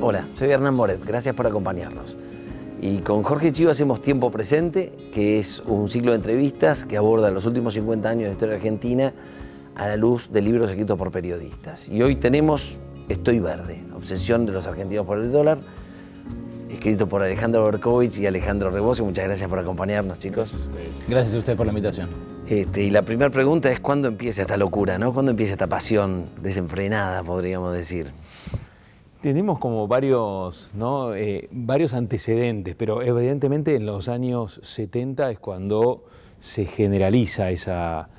Hola, soy Hernán Moret, gracias por acompañarnos. Y con Jorge Chivo hacemos Tiempo Presente, que es un ciclo de entrevistas que aborda los últimos 50 años de historia argentina a la luz de libros escritos por periodistas. Y hoy tenemos Estoy Verde, obsesión de los argentinos por el dólar, escrito por Alejandro Berkovich y Alejandro Rebose. Muchas gracias por acompañarnos, chicos. Gracias a usted por la invitación. Y la primera pregunta es ¿cuándo empieza esta locura, ¿no? ¿Cuándo empieza esta pasión desenfrenada, podríamos decir? Tenemos como varios, ¿no? Varios antecedentes, pero evidentemente en los años 70 es cuando se generaliza esa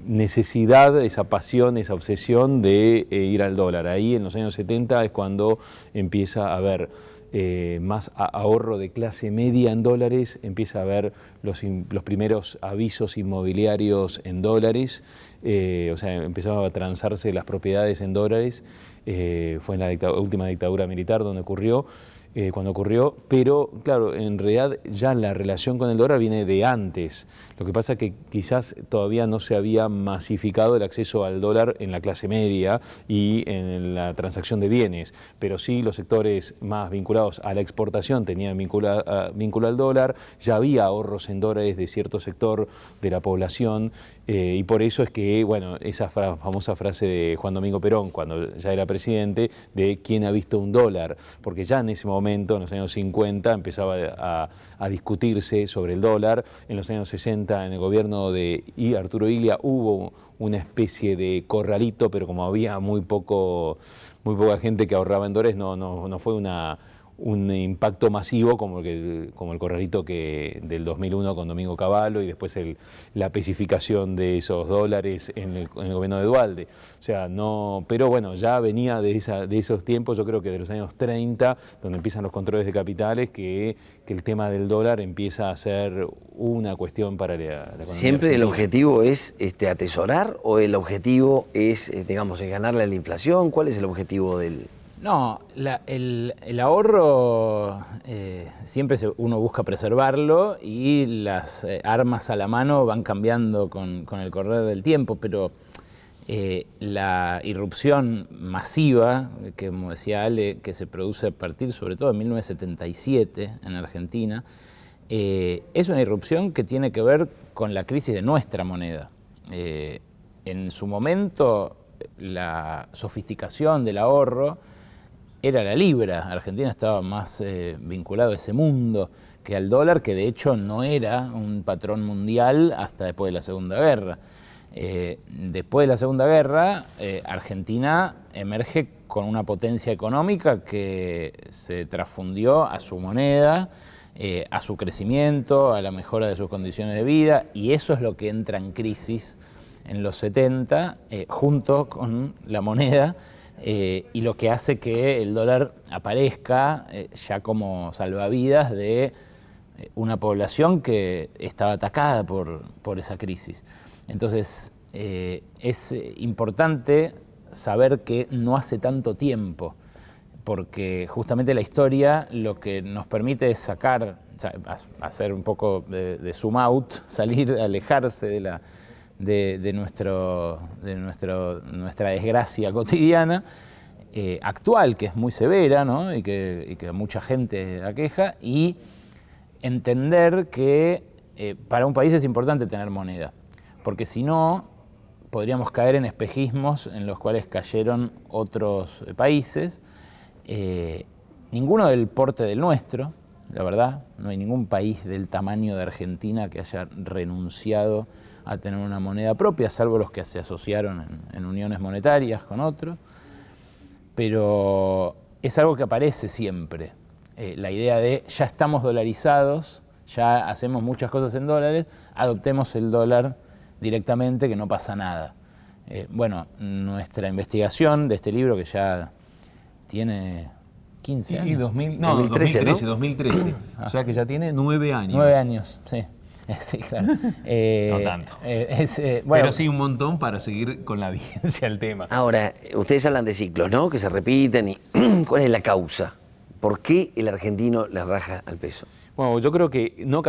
necesidad, esa pasión, esa obsesión de ir al dólar. Ahí en los años 70 es cuando empieza a haber más ahorro de clase media en dólares, empieza a haber los primeros avisos inmobiliarios en dólares, o sea, empezaron a transarse las propiedades en dólares, fue en la última dictadura militar donde ocurrió, cuando ocurrió, pero claro, en realidad ya la relación con el dólar viene de antes. Lo que pasa es que quizás todavía no se había masificado el acceso al dólar en la clase media y en la transacción de bienes, pero sí los sectores más vinculados a la exportación tenían vínculo al dólar, ya había ahorros en dólares de cierto sector de la población, y por eso es que, bueno, esa famosa frase de Juan Domingo Perón, cuando ya era presidente, de ¿quién ha visto un dólar? Porque ya en ese momento, en los años 50, empezaba a discutirse sobre el dólar. En los años 60, en el gobierno de Arturo Illia, hubo una especie de corralito, pero como había muy poca gente que ahorraba en dólares, no fue un impacto masivo como el corralito del 2001 con Domingo Cavallo y después la especificación de esos dólares en el gobierno de Duhalde. O sea, no, pero bueno, ya venía de esos tiempos, yo creo que de los años 30, donde empiezan los controles de capitales, que el tema del dólar empieza a ser una cuestión para la economía. ¿Siempre argentina. el objetivo es atesorar o el objetivo es, digamos, ganarle a la inflación? ¿Cuál es el objetivo del...? No, el ahorro siempre uno busca preservarlo y las armas a la mano van cambiando con el correr del tiempo, pero la irrupción masiva, que como decía Ale, que se produce a partir sobre todo de 1977 en Argentina, es una irrupción que tiene que ver con la crisis de nuestra moneda. En su momento, la sofisticación del ahorro era la libra. Argentina estaba más vinculado a ese mundo que al dólar, que de hecho no era un patrón mundial hasta después de la Segunda Guerra. Después de la Segunda Guerra, Argentina emerge con una potencia económica que se transfundió a su moneda, a su crecimiento, a la mejora de sus condiciones de vida, y eso es lo que entra en crisis en los 70, junto con la moneda, y lo que hace que el dólar aparezca ya como salvavidas de una población que estaba atacada por esa crisis. Entonces es importante saber que no hace tanto tiempo, porque justamente la historia lo que nos permite es sacar, hacer un poco de zoom out, salir, alejarse de nuestra desgracia cotidiana, actual, que es muy severa, ¿no? y que mucha gente aqueja, y entender que para un país es importante tener moneda, porque si no podríamos caer en espejismos en los cuales cayeron otros países, ninguno del porte del nuestro, la verdad, no hay ningún país del tamaño de Argentina que haya renunciado a tener una moneda propia, salvo los que se asociaron en uniones monetarias con otros, pero es algo que aparece siempre, la idea de ya estamos dolarizados, ya hacemos muchas cosas en dólares, adoptemos el dólar directamente, que no pasa nada. Bueno, nuestra investigación de este libro, que ya tiene 15 años. 2013, 2013. O sea que ya tiene 9 años. 9 años, sí. Sí, claro. No tanto. Bueno, pero sí un montón para seguir con la vigencia del tema. Ahora, ustedes hablan de ciclos, ¿no? Que se repiten y ¿cuál es la causa ¿Por qué el argentino le raja al peso? Bueno, yo creo que no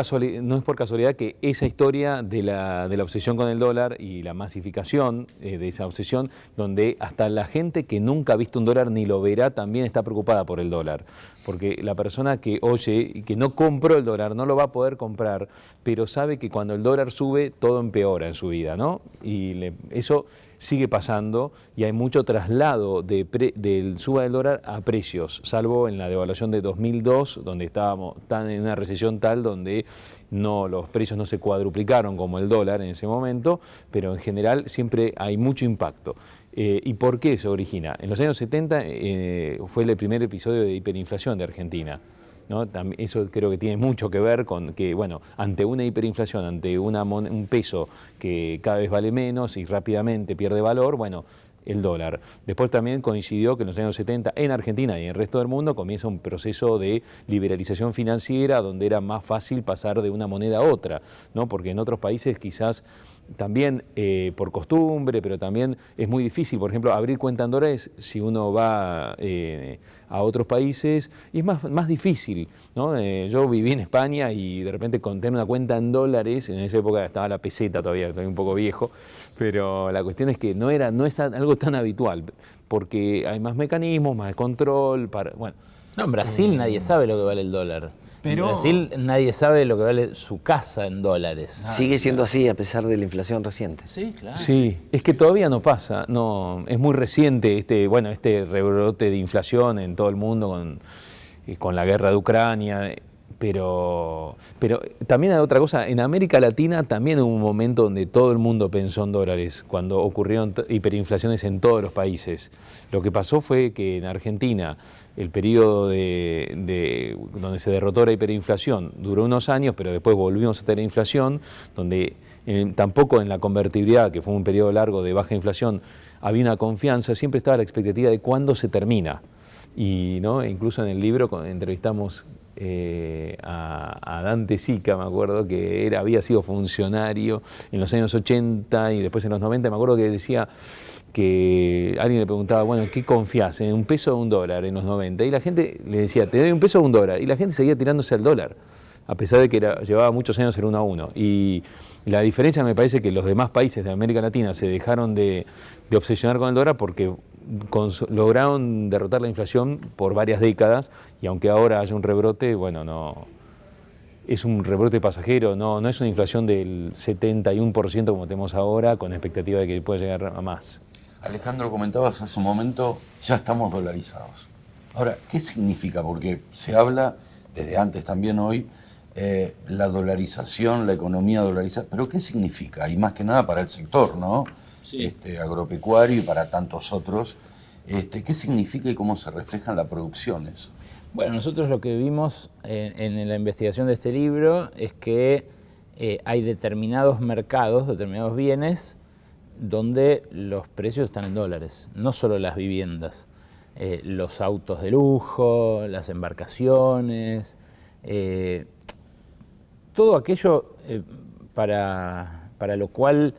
es por casualidad que esa historia de la obsesión con el dólar y la masificación de esa obsesión, donde hasta la gente que nunca ha visto un dólar ni lo verá también está preocupada por el dólar. Porque la persona que oye y que no compró el dólar no lo va a poder comprar, pero sabe que cuando el dólar sube todo empeora en su vida, ¿no? Y eso sigue pasando y hay mucho traslado del suba del dólar a precios, salvo en la devaluación de 2002, donde estábamos tan en una recesión tal donde los precios no se cuadruplicaron como el dólar en ese momento, pero en general siempre hay mucho impacto. ¿Y por qué se origina? En los años 70 fue el primer episodio de hiperinflación de Argentina, ¿no? Eso creo que tiene mucho que ver con que, bueno, ante una hiperinflación, ante un peso que cada vez vale menos y rápidamente pierde valor, bueno, el dólar. Después también coincidió que en los años 70 en Argentina y en el resto del mundo comienza un proceso de liberalización financiera donde era más fácil pasar de una moneda a otra, ¿no? Porque en otros países quizás también por costumbre, pero también es muy difícil, por ejemplo, abrir cuenta en dólares si uno va a otros países, y es más difícil, ¿no? Yo viví en España y de repente con tener una cuenta en dólares, en esa época estaba la peseta todavía, estoy un poco viejo, pero la cuestión es que no es algo tan habitual, porque hay más mecanismos, más control, bueno. No, en Brasil nadie sabe lo que vale el dólar. En Brasil nadie sabe lo que vale su casa en dólares. Sigue siendo así a pesar de la inflación reciente. Sí, claro. Sí, es que todavía no pasa, es muy reciente este rebrote de inflación en todo el mundo con la guerra de Ucrania, pero también hay otra cosa, en América Latina también hubo un momento donde todo el mundo pensó en dólares, cuando ocurrieron hiperinflaciones en todos los países. Lo que pasó fue que en Argentina el periodo donde se derrotó la hiperinflación duró unos años, pero después volvimos a tener inflación, donde tampoco en la convertibilidad, que fue un periodo largo de baja inflación, había una confianza, siempre estaba la expectativa de cuándo se termina. Y ¿no? Incluso en el libro entrevistamos a Dante Sica, me acuerdo, que había sido funcionario en los años 80 y después en los 90, me acuerdo que decía que alguien le preguntaba, bueno, ¿qué confías? ¿En un peso o un dólar en los 90? Y la gente le decía, ¿te doy un peso o un dólar? Y la gente seguía tirándose al dólar, a pesar de que llevaba muchos años ser 1-1. Y la diferencia me parece que los demás países de América Latina se dejaron de obsesionar con el dólar porque lograron derrotar la inflación por varias décadas, y aunque ahora haya un rebrote, bueno, no es un rebrote pasajero, no es una inflación del 71% como tenemos ahora, con expectativa de que pueda llegar a más. Alejandro, comentabas hace un momento, ya estamos dolarizados. Ahora, ¿qué significa? Porque se habla, desde antes también hoy, la dolarización, la economía dolarizada, pero ¿qué significa? Y más que nada para el sector, ¿no? Sí. Agropecuario y para tantos otros. ¿Qué significa y cómo se refleja en la producción eso? Bueno, nosotros lo que vimos en la investigación de este libro es que hay determinados mercados, determinados bienes, donde los precios están en dólares, no solo las viviendas, los autos de lujo, las embarcaciones, todo aquello para lo cual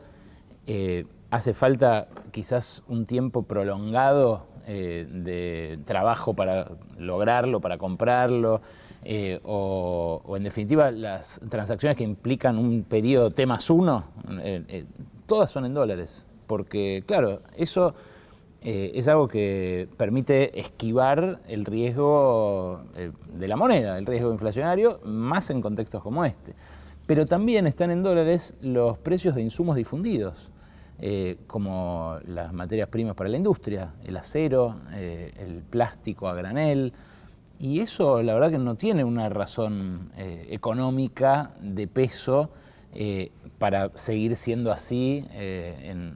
hace falta quizás un tiempo prolongado de trabajo para lograrlo, para comprarlo, o en definitiva las transacciones que implican un periodo T+1, todas son en dólares, porque claro, eso es algo que permite esquivar el riesgo de la moneda, el riesgo inflacionario, más en contextos como este. Pero también están en dólares los precios de insumos difundidos, como las materias primas para la industria, el acero, el plástico a granel, y eso la verdad que no tiene una razón económica de peso para seguir siendo así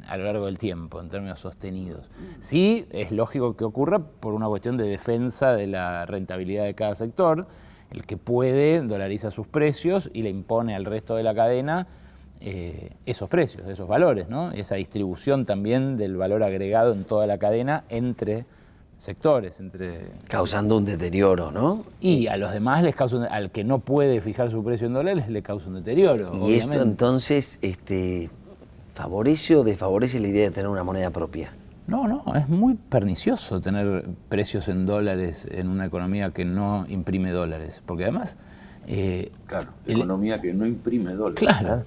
a lo largo del tiempo, en términos sostenidos. Sí, es lógico que ocurra por una cuestión de defensa de la rentabilidad de cada sector. El que puede dolariza sus precios y le impone al resto de la cadena esos precios, esos valores, ¿no? Esa distribución también del valor agregado en toda la cadena entre sectores, causando un deterioro, ¿no? Y a los demás les causa al que no puede fijar su precio en dólares le causa un deterioro. Y obviamente. Esto entonces ¿favorece o desfavorece la idea de tener una moneda propia? No, es muy pernicioso tener precios en dólares en una economía que no imprime dólares, porque además... claro, economía que no imprime dólares. Claro,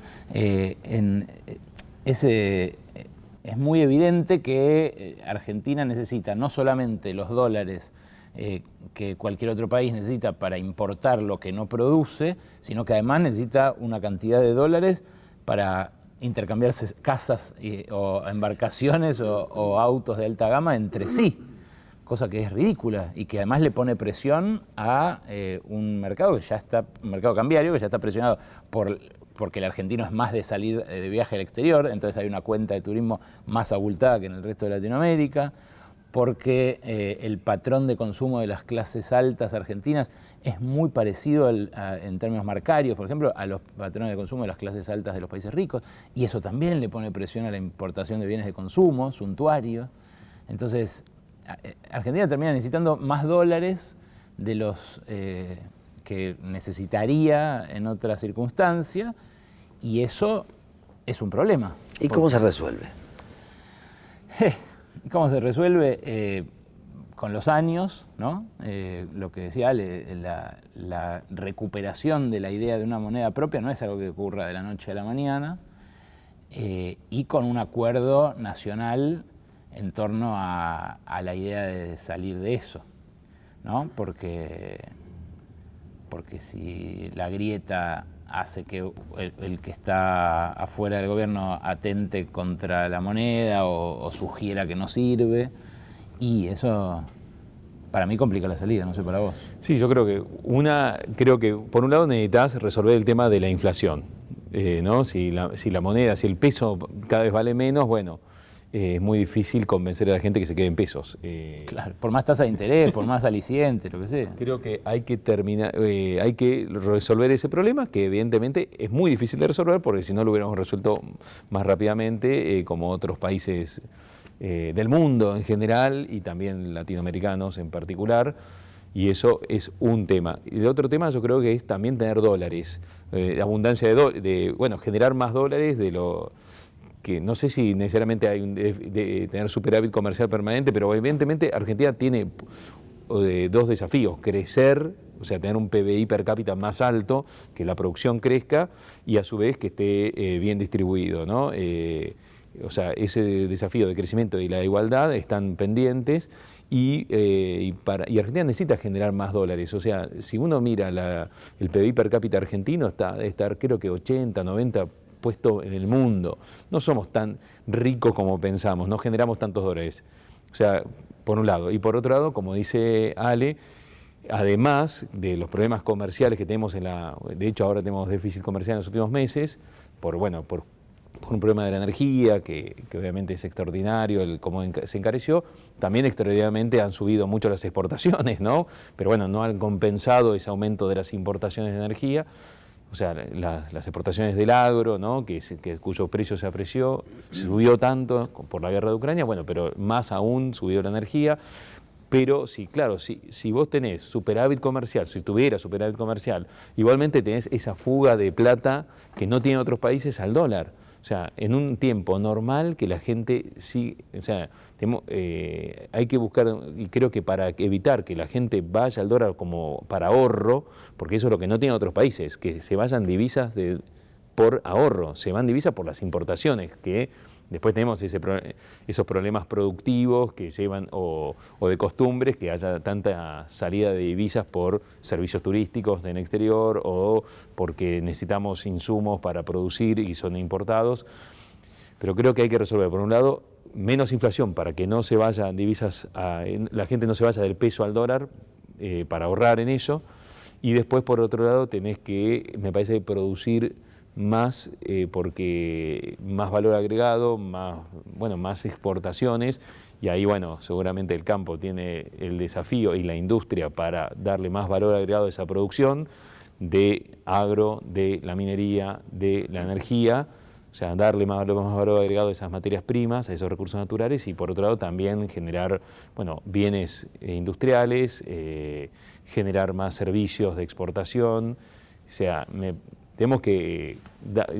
es muy evidente que Argentina necesita no solamente los dólares que cualquier otro país necesita para importar lo que no produce, sino que además necesita una cantidad de dólares para intercambiarse casas o embarcaciones o autos de alta gama entre sí, cosa que es ridícula y que además le pone presión a un mercado un mercado cambiario que ya está presionado porque el argentino es más de salir de viaje al exterior, entonces hay una cuenta de turismo más abultada que en el resto de Latinoamérica, porque el patrón de consumo de las clases altas argentinas es muy parecido en términos marcarios, por ejemplo, a los patrones de consumo de las clases altas de los países ricos, y eso también le pone presión a la importación de bienes de consumo, suntuarios. Entonces, Argentina termina necesitando más dólares de los que necesitaría en otra circunstancia, y eso es un problema. ¿Y cómo se resuelve? ¿Cómo se resuelve? Con los años, ¿no? Lo que decía Ale, la recuperación de la idea de una moneda propia no es algo que ocurra de la noche a la mañana, y con un acuerdo nacional en torno a la idea de salir de eso, ¿no? Porque si la grieta hace que el que está afuera del gobierno atente contra la moneda o sugiera que no sirve, y eso para mí complica la salida, no sé para vos. Sí, yo creo que por un lado necesitas resolver el tema de la inflación, ¿no? Si la moneda, si el peso cada vez vale menos, bueno, es muy difícil convencer a la gente que se quede en pesos. Claro, por más tasa de interés, por más aliciente, lo que sea. Creo que hay que resolver ese problema, que evidentemente es muy difícil de resolver, porque si no lo hubiéramos resuelto más rápidamente, como otros países del mundo en general y también latinoamericanos en particular, y eso es un tema. Y el otro tema yo creo que es también tener dólares, abundancia generar más dólares de lo que no sé si necesariamente hay de tener superávit comercial permanente, pero evidentemente Argentina tiene dos desafíos: crecer, o sea, tener un PBI per cápita más alto, que la producción crezca y a su vez que esté bien distribuido, ¿no? O sea, ese desafío de crecimiento y la igualdad están pendientes y Argentina necesita generar más dólares. O sea, si uno mira el PBI per cápita argentino, debe estar creo que 80, 90 puesto en el mundo. No somos tan ricos como pensamos, no generamos tantos dólares. O sea, por un lado. Y por otro lado, como dice Ale, además de los problemas comerciales que tenemos de hecho ahora tenemos déficit comercial en los últimos meses, por un problema de la energía, que obviamente es extraordinario, cómo se encareció, también extraordinariamente han subido mucho las exportaciones, ¿no? Pero bueno, no han compensado ese aumento de las importaciones de energía. O sea, las exportaciones del agro, ¿no? Cuyo precio se apreció, subió tanto por la guerra de Ucrania, bueno, pero más aún subió la energía. Pero sí, claro, si vos tenés superávit comercial, si tuvieras superávit comercial, igualmente tenés esa fuga de plata que no tienen otros países al dólar. O sea, en un tiempo normal que la gente sí, o sea, hay que buscar, y creo que para evitar que la gente vaya al dólar como para ahorro, porque eso es lo que no tienen otros países, que se vayan divisas por ahorro, se van divisas por las importaciones, que después tenemos esos problemas productivos que llevan, o de costumbres, que haya tanta salida de divisas por servicios turísticos en el exterior o porque necesitamos insumos para producir y son importados. Pero creo que hay que resolver, por un lado, menos inflación para que no se vayan divisas, la gente no se vaya del peso al dólar, para ahorrar en eso. Y después, por otro lado, tenés que, me parece, producir más, porque más valor agregado, más exportaciones, y ahí, bueno, seguramente el campo tiene el desafío y la industria para darle más valor agregado a esa producción de agro, de la minería, de la energía, o sea, darle más valor agregado a esas materias primas, a esos recursos naturales, y por otro lado también generar, bienes industriales, generar más servicios de exportación. O sea, Tenemos que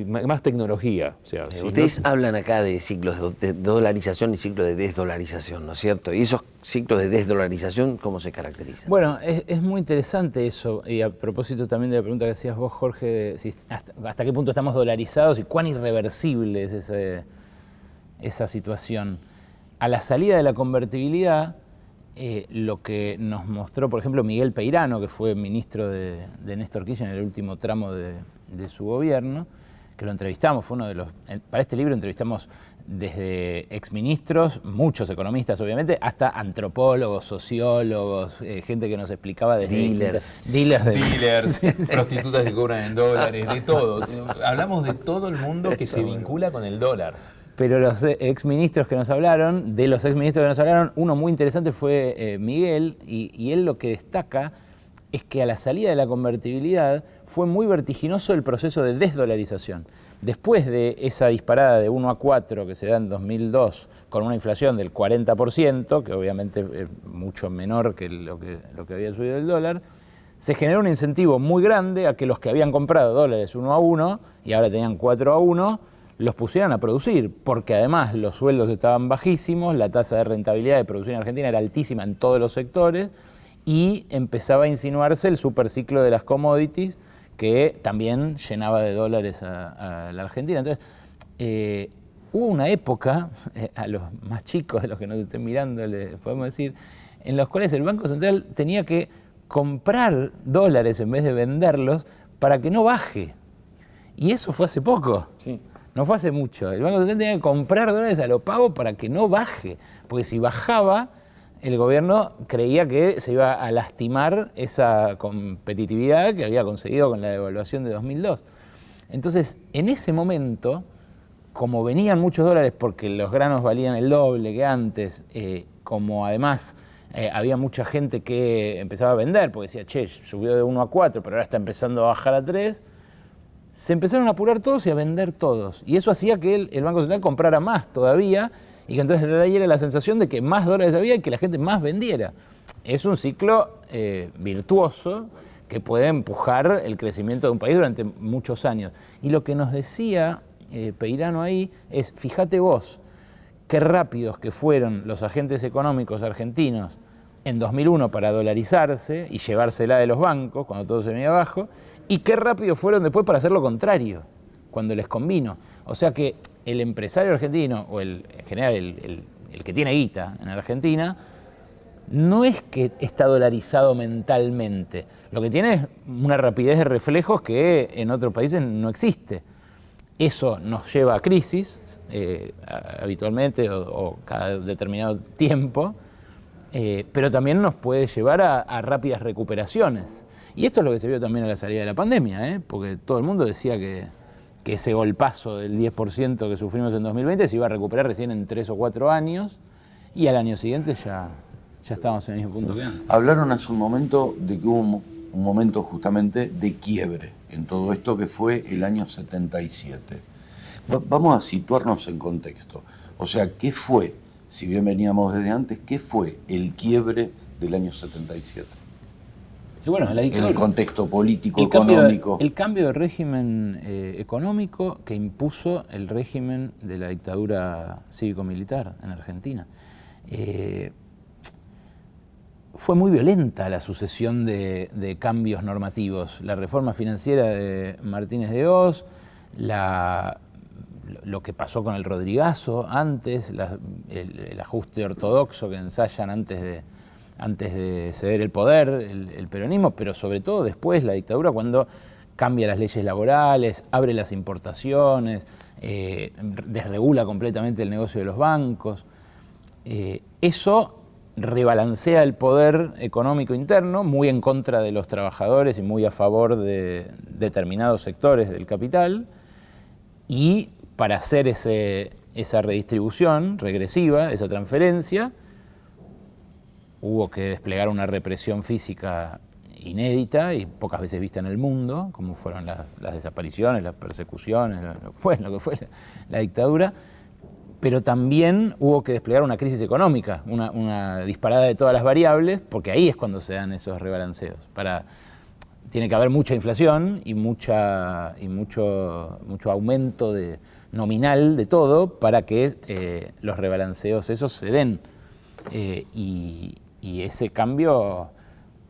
más tecnología. O sea, Ustedes hablan acá de ciclos de dolarización y ciclos de desdolarización, ¿no es cierto? ¿Y esos ciclos de desdolarización cómo se caracterizan? Bueno, es muy interesante eso, y a propósito también de la pregunta que hacías vos, Jorge, de hasta qué punto estamos dolarizados y cuán irreversible es esa situación. A la salida de la convertibilidad, lo que nos mostró, por ejemplo, Miguel Peirano, que fue ministro de Néstor Kirchner en el último tramo de su gobierno, que lo entrevistamos, fue uno de los... Para este libro entrevistamos desde exministros, muchos economistas obviamente, hasta antropólogos, sociólogos, gente que nos explicaba de dealers, prostitutas que cobran en dólares, de todo. Hablamos de todo el mundo que se vincula con el dólar. Pero los exministros que nos hablaron, uno muy interesante fue Miguel, y él lo que destaca es que a la salida de la convertibilidad fue muy vertiginoso el proceso de desdolarización. Después de esa disparada de 1 a 4 que se da en 2002 con una inflación del 40%, que obviamente es mucho menor que lo que había subido el dólar, se generó un incentivo muy grande a que los que habían comprado dólares 1 a 1 y ahora tenían 4 a 1, los pusieran a producir, porque además los sueldos estaban bajísimos, la tasa de rentabilidad de producción en Argentina era altísima en todos los sectores y empezaba a insinuarse el superciclo de las commodities que también llenaba de dólares a la Argentina. Entonces, hubo una época, a los más chicos de los que nos estén mirando, les podemos decir, en los cuales el Banco Central tenía que comprar dólares en vez de venderlos para que no baje. Y eso fue hace poco. Sí. No fue hace mucho. El Banco Central tenía que comprar dólares a lo pavo para que no baje. Porque si bajaba, el gobierno creía que se iba a lastimar esa competitividad que había conseguido con la devaluación de 2002. Entonces, en ese momento, como venían muchos dólares porque los granos valían el doble que antes, como además había mucha gente que empezaba a vender, porque decía, che, subió de 1 a 4, pero ahora está empezando a bajar a 3, se empezaron a apurar todos y a vender todos. Y eso hacía que el Banco Central comprara más todavía y que entonces ahí era la sensación de que más dólares había y que la gente más vendiera. Es un ciclo virtuoso que puede empujar el crecimiento de un país durante muchos años. Y lo que nos decía Peirano ahí es, fíjate vos, qué rápidos que fueron los agentes económicos argentinos en 2001 para dolarizarse y llevársela de los bancos cuando todo se venía abajo, y qué rápido fueron después para hacer lo contrario, cuando les convino. O sea que el empresario argentino, o en general el que tiene guita en Argentina, no es que está dolarizado mentalmente. Lo que tiene es una rapidez de reflejos que en otros países no existe. Eso nos lleva a crisis, habitualmente, o cada determinado tiempo, pero también nos puede llevar a rápidas recuperaciones. Y esto es lo que se vio también a la salida de la pandemia, porque todo el mundo decía que ese golpazo del 10% que sufrimos en 2020 se iba a recuperar recién en 3 o 4 años, y al año siguiente ya estábamos en el mismo punto que antes. Hablaron hace un momento de que hubo un momento justamente de quiebre en todo esto, que fue el año 77. Vamos a situarnos en contexto. O sea, ¿qué fue, si bien veníamos desde antes, qué fue el quiebre del año 77? Y bueno, en el contexto político, económico. El cambio de régimen económico que impuso el régimen de la dictadura cívico-militar en Argentina. Fue muy violenta la sucesión de cambios normativos. La reforma financiera de Martínez de Hoz, lo que pasó con el Rodrigazo antes, el ajuste ortodoxo que ensayan antes de ceder el poder, el peronismo, pero sobre todo después la dictadura, cuando cambia las leyes laborales, abre las importaciones, desregula completamente el negocio de los bancos. Eso rebalancea el poder económico interno, muy en contra de los trabajadores y muy a favor de determinados sectores del capital, y para hacer esa redistribución regresiva, esa transferencia, hubo que desplegar una represión física inédita y pocas veces vista en el mundo, como fueron las desapariciones, las persecuciones, lo que fue la dictadura, pero también hubo que desplegar una crisis económica, una disparada de todas las variables, porque ahí es cuando se dan esos rebalanceos. tiene que haber mucha inflación y mucho aumento nominal de todo para que los rebalanceos esos se den. Y ese cambio,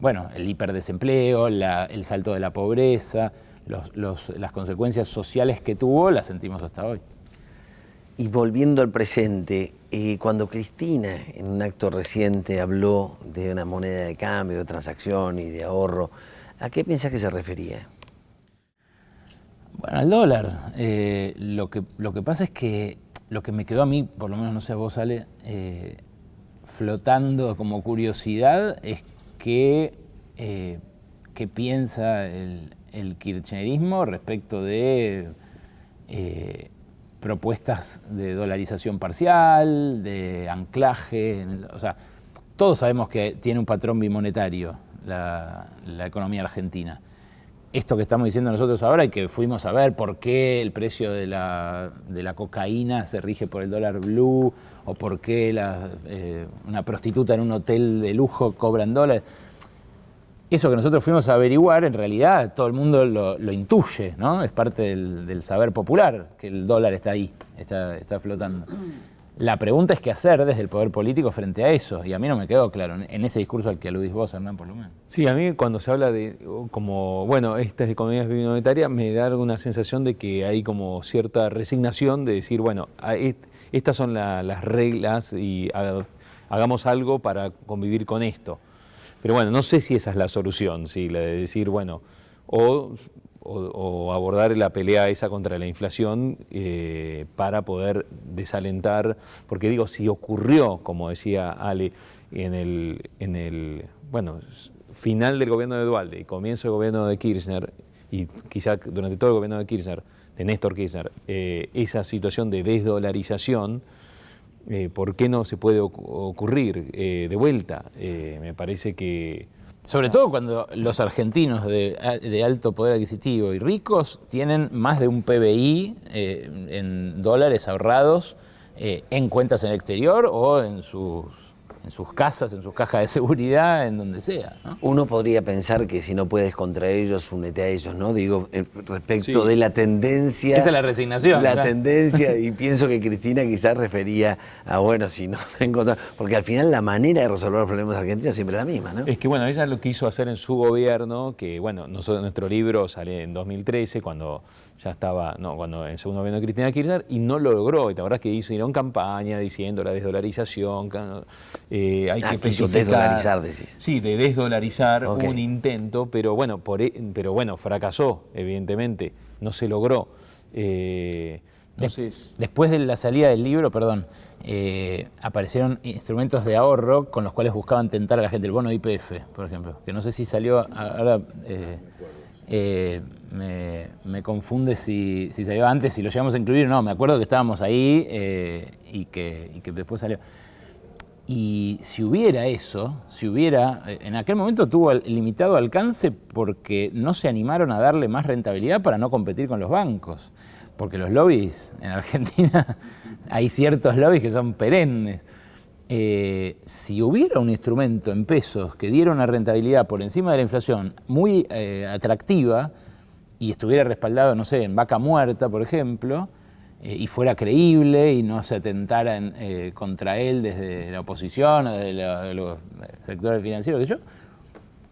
bueno, el hiperdesempleo, el salto de la pobreza, las consecuencias sociales que tuvo, las sentimos hasta hoy. Y volviendo al presente, cuando Cristina, en un acto reciente, habló de una moneda de cambio, de transacción y de ahorro, ¿a qué piensas que se refería? Bueno, al dólar. Lo que pasa es que lo que me quedó a mí, por lo menos no sé a vos, Ale, flotando como curiosidad, es qué piensa el kirchnerismo respecto de propuestas de dolarización parcial, de anclaje. O sea, todos sabemos que tiene un patrón bimonetario la economía argentina. Esto que estamos diciendo nosotros ahora y que fuimos a ver por qué el precio de la cocaína se rige por el dólar blue o por qué una prostituta en un hotel de lujo cobra en dólares. Eso que nosotros fuimos a averiguar, en realidad todo el mundo lo intuye, ¿no? Es parte del saber popular que el dólar está ahí, está flotando. La pregunta es qué hacer desde el poder político frente a eso, y a mí no me quedó claro, en ese discurso al que aludís vos, Hernán, por lo menos. Sí, a mí cuando se habla de, como, bueno, estas economías bimonetarias, me da alguna sensación de que hay como cierta resignación de decir, bueno, estas son las reglas y hagamos algo para convivir con esto. Pero bueno, no sé si esa es la solución, ¿sí? La de decir, bueno, o abordar la pelea esa contra la inflación para poder desalentar, porque digo, si ocurrió, como decía Ale, en el final del gobierno de Duhalde y comienzo del gobierno de Kirchner, y quizá durante todo el gobierno de Kirchner, de Néstor Kirchner, esa situación de desdolarización, ¿por qué no se puede ocurrir de vuelta? Me parece que... Sobre todo cuando los argentinos de alto poder adquisitivo y ricos tienen más de un PBI en dólares ahorrados en cuentas en el exterior o en sus casas, en sus cajas de seguridad, en donde sea, ¿no? Uno podría pensar que si no puedes contra ellos, únete a ellos, ¿no? Digo, respecto de la tendencia... Esa es la resignación. La ¿verdad? tendencia, y pienso que Cristina quizás refería a, bueno, si no tengo... Porque al final la manera de resolver los problemas argentinos siempre es la misma, ¿no? Es que, bueno, ella lo quiso hacer en su gobierno, que, bueno, nuestro libro sale en 2013, cuando ya estaba, cuando en el segundo gobierno de Cristina Kirchner, y no lo logró. Y la verdad es que hicieron campaña diciendo la desdolarización, hay que desdolarizar, decís. Sí, de desdolarizar, Okay. un intento, pero bueno, fracasó, evidentemente, no se logró. Entonces... Después de la salida del libro, aparecieron instrumentos de ahorro con los cuales buscaban tentar a la gente, el bono YPF, por ejemplo, que no sé si salió ahora... me confunde si salió antes, si lo llegamos a incluir o no. Me acuerdo que estábamos ahí y que después salió. Y si hubiera eso, en aquel momento tuvo limitado alcance porque no se animaron a darle más rentabilidad para no competir con los bancos. Porque los lobbies en Argentina, hay ciertos lobbies que son perennes. Si hubiera un instrumento en pesos que diera una rentabilidad por encima de la inflación muy atractiva y estuviera respaldado, no sé, en vaca muerta, por ejemplo, y fuera creíble y no se atentara contra él desde la oposición o de los sectores financieros,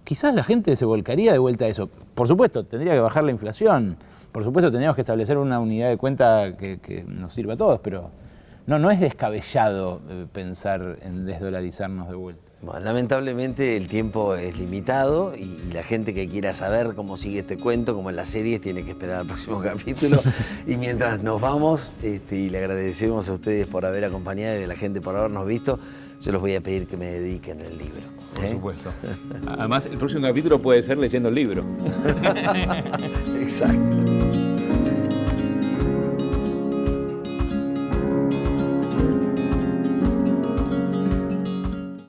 quizás la gente se volcaría de vuelta a eso. Por supuesto, tendría que bajar la inflación, por supuesto tendríamos que establecer una unidad de cuenta que nos sirva a todos, pero no es descabellado pensar en desdolarizarnos de vuelta. Bueno, lamentablemente el tiempo es limitado y la gente que quiera saber cómo sigue este cuento, como en las series, tiene que esperar al próximo capítulo. Y mientras nos vamos, y le agradecemos a ustedes por haber acompañado y a la gente por habernos visto, yo les voy a pedir que me dediquen el libro. Por supuesto. Además, el próximo capítulo puede ser leyendo el libro. Exacto.